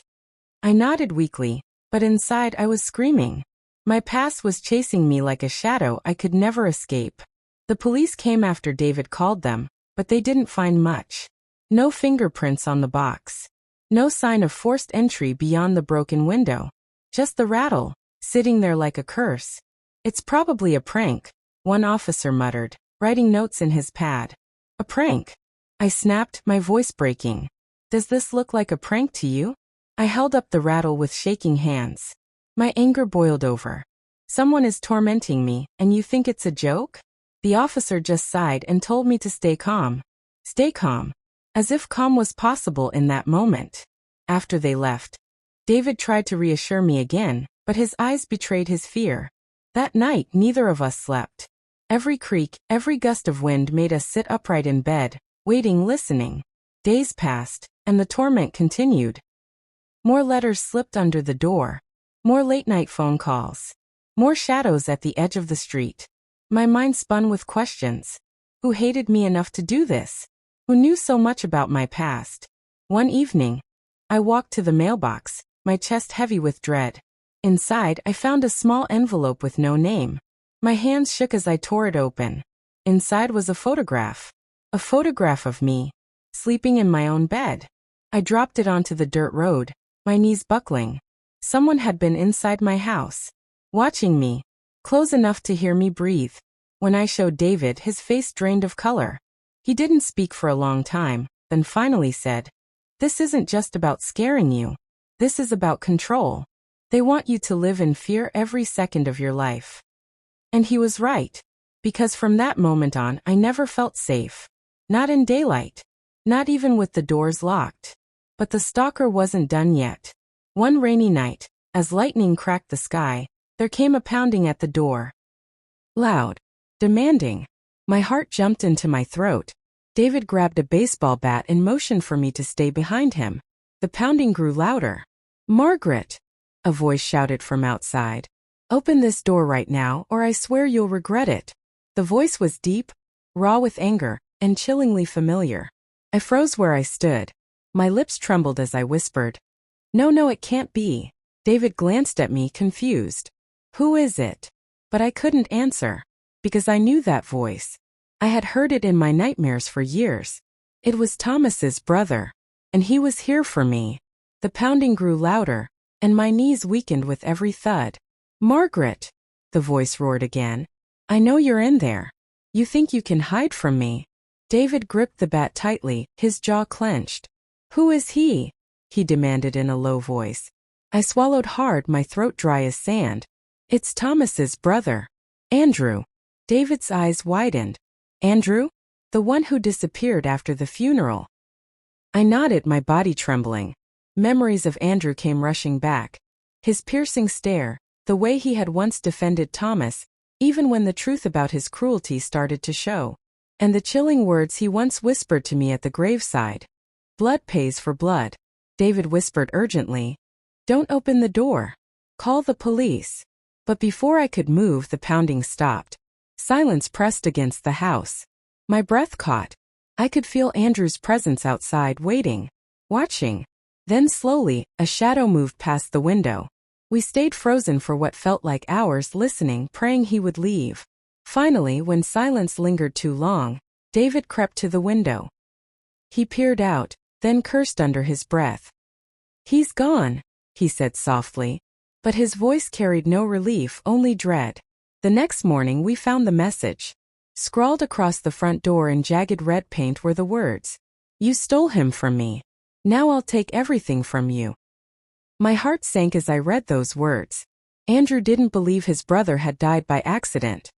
I nodded weakly, but inside I was screaming. My past was chasing me like a shadow I could never escape. The police came after David called them, but they didn't find much. No fingerprints on the box. No sign of forced entry beyond the broken window. Just the rattle, sitting there like a curse. It's probably a prank, one officer muttered, writing notes in his pad. A prank? I snapped, my voice breaking. Does this look like a prank to you? I held up the rattle with shaking hands. My anger boiled over. Someone is tormenting me, and you think it's a joke? The officer just sighed and told me to stay calm. Stay calm. As if calm was possible in that moment. After they left, David tried to reassure me again, but his eyes betrayed his fear. That night, neither of us slept. Every creak, every gust of wind made us sit upright in bed, waiting, listening. Days passed, and the torment continued. More letters slipped under the door. More late-night phone calls. More shadows at the edge of the street. My mind spun with questions. Who hated me enough to do this? Who knew so much about my past? One evening, I walked to the mailbox, my chest heavy with dread. Inside, I found a small envelope with no name. My hands shook as I tore it open. Inside was a photograph. A photograph of me, sleeping in my own bed. I dropped it onto the dirt road, my knees buckling. Someone had been inside my house, watching me, close enough to hear me breathe. When I showed David, his face drained of color. He didn't speak for a long time, then finally said, "This isn't just about scaring you. This is about control. They want you to live in fear every second of your life." And he was right. Because from that moment on, I never felt safe. Not in daylight. Not even with the doors locked. But the stalker wasn't done yet. One rainy night, as lightning cracked the sky, there came a pounding at the door. Loud. Demanding. My heart jumped into my throat. David grabbed a baseball bat and motioned for me to stay behind him. The pounding grew louder. "Margaret!" a voice shouted from outside. "Open this door right now, or I swear you'll regret it." The voice was deep, raw with anger, and chillingly familiar. I froze where I stood. My lips trembled as I whispered, No, it can't be." David glanced at me, confused. "Who is it?" But I couldn't answer, because I knew that voice. I had heard it in my nightmares for years. It was Thomas's brother, and he was here for me. The pounding grew louder, and my knees weakened with every thud. "Margaret!" the voice roared again. "I know you're in there. You think you can hide from me." David gripped the bat tightly, his jaw clenched. "Who is he?" he demanded in a low voice. I swallowed hard, my throat dry as sand. "It's Thomas's brother. Andrew." David's eyes widened. "Andrew? The one who disappeared after the funeral?" I nodded, my body trembling. Memories of Andrew came rushing back. His piercing stare, the way he had once defended Thomas, even when the truth about his cruelty started to show. And the chilling words he once whispered to me at the graveside. Blood pays for blood. David whispered urgently. Don't open the door. Call the police. But before I could move, the pounding stopped. Silence pressed against the house. My breath caught. I could feel Andrew's presence outside, waiting, watching. Then slowly, a shadow moved past the window. We stayed frozen for what felt like hours, listening, praying he would leave. Finally, when silence lingered too long, David crept to the window. He peered out, then cursed under his breath. He's gone, he said softly. But his voice carried no relief, only dread. The next morning we found the message. Scrawled across the front door in jagged red paint were the words, "You stole him from me. Now I'll take everything from you." My heart sank as I read those words. Andrew didn't believe his brother had died by accident.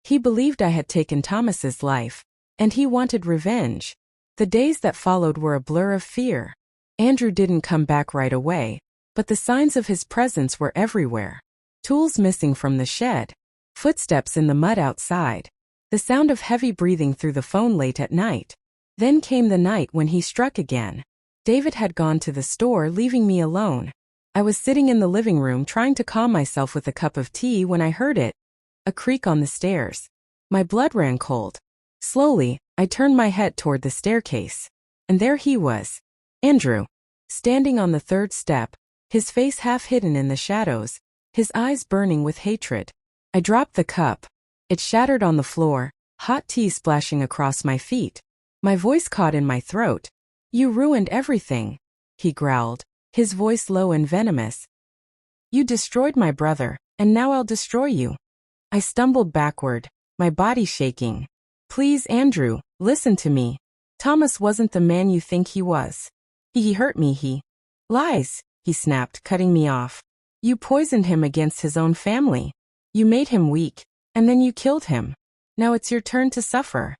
He believed I had taken Thomas's life, and he wanted revenge. The days that followed were a blur of fear. Andrew didn't come back right away, but the signs of his presence were everywhere. Tools missing from the shed, footsteps in the mud outside, the sound of heavy breathing through the phone late at night. Then came the night when he struck again. David had gone to the store, leaving me alone. I was sitting in the living room trying to calm myself with a cup of tea when I heard it. A creak on the stairs. My blood ran cold. Slowly, I turned my head toward the staircase. And there he was. Andrew. Standing on the third step, his face half hidden in the shadows, his eyes burning with hatred. I dropped the cup. It shattered on the floor, hot tea splashing across my feet. My voice caught in my throat. You ruined everything, he growled, his voice low and venomous. You destroyed my brother, and now I'll destroy you. I stumbled backward, my body shaking. Please, Andrew, listen to me. Thomas wasn't the man you think he was. He hurt me, he. Lies, he snapped, cutting me off. You poisoned him against his own family. You made him weak, and then you killed him. Now it's your turn to suffer.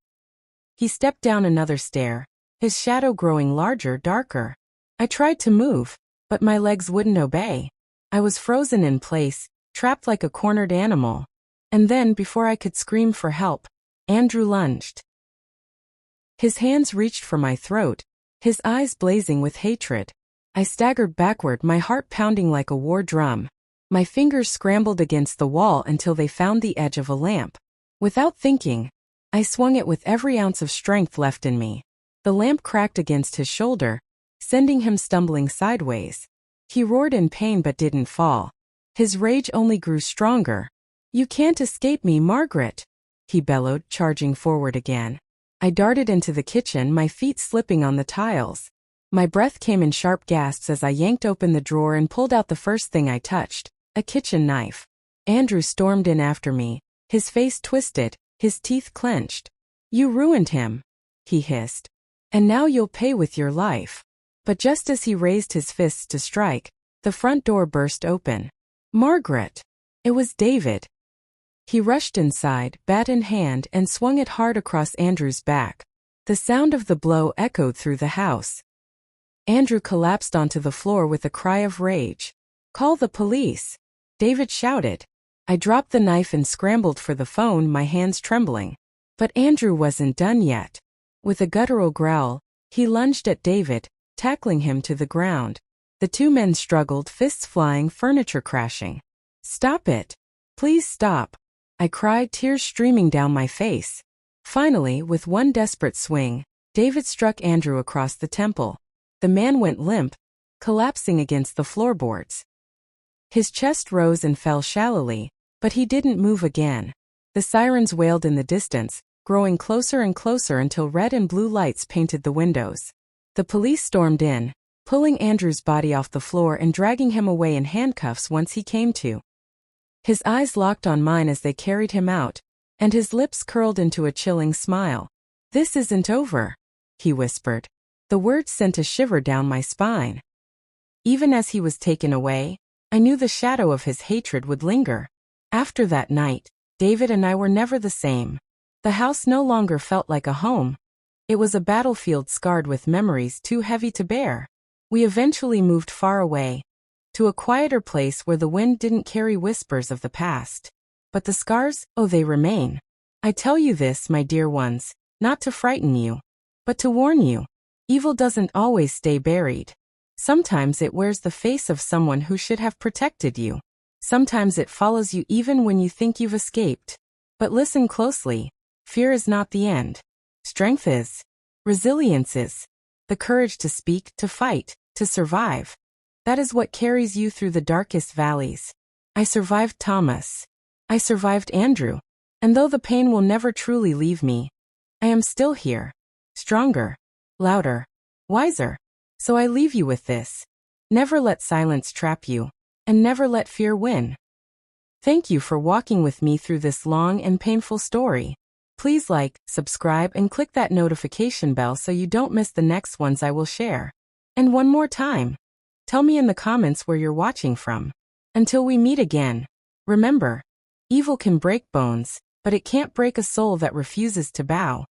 He stepped down another stair, his shadow growing larger, darker. I tried to move, but my legs wouldn't obey. I was frozen in place, trapped like a cornered animal. And then, before I could scream for help, Andrew lunged. His hands reached for my throat, his eyes blazing with hatred. I staggered backward, my heart pounding like a war drum. My fingers scrambled against the wall until they found the edge of a lamp. Without thinking, I swung it with every ounce of strength left in me. The lamp cracked against his shoulder, sending him stumbling sideways. He roared in pain but didn't fall. His rage only grew stronger. You can't escape me, Margaret, he bellowed, charging forward again. I darted into the kitchen, my feet slipping on the tiles. My breath came in sharp gasps as I yanked open the drawer and pulled out the first thing I touched, a kitchen knife. Andrew stormed in after me, his face twisted, his teeth clenched. You ruined him, he hissed. And now you'll pay with your life. But just as he raised his fists to strike, the front door burst open. Margaret! It was David. He rushed inside, bat in hand, and swung it hard across Andrew's back. The sound of the blow echoed through the house. Andrew collapsed onto the floor with a cry of rage. Call the police, David shouted. I dropped the knife and scrambled for the phone, my hands trembling. But Andrew wasn't done yet. With a guttural growl, he lunged at David, tackling him to the ground. The two men struggled, fists flying, furniture crashing. Stop it. Please stop, I cried, tears streaming down my face. Finally, with one desperate swing, David struck Andrew across the temple. The man went limp, collapsing against the floorboards. His chest rose and fell shallowly, but he didn't move again. The sirens wailed in the distance, growing closer and closer until red and blue lights painted the windows. The police stormed in, pulling Andrew's body off the floor and dragging him away in handcuffs once he came to. His eyes locked on mine as they carried him out, and his lips curled into a chilling smile. This isn't over, he whispered. The words sent a shiver down my spine. Even as he was taken away, I knew the shadow of his hatred would linger. After that night, David and I were never the same. The house no longer felt like a home. It was a battlefield scarred with memories too heavy to bear. We eventually moved far away, to a quieter place where the wind didn't carry whispers of the past. But the scars, oh, they remain. I tell you this, my dear ones, not to frighten you, but to warn you. Evil doesn't always stay buried. Sometimes it wears the face of someone who should have protected you. Sometimes it follows you even when you think you've escaped. But listen closely. Fear is not the end. Strength is. Resilience is. The courage to speak, to fight, to survive. That is what carries you through the darkest valleys. I survived Thomas. I survived Andrew. And though the pain will never truly leave me, I am still here. Stronger. Louder. Wiser. So I leave you with this. Never let silence trap you. And never let fear win. Thank you for walking with me through this long and painful story. Please like, subscribe, and click that notification bell so you don't miss the next ones I will share. And one more time, tell me in the comments where you're watching from. Until we meet again, remember, evil can break bones, but it can't break a soul that refuses to bow.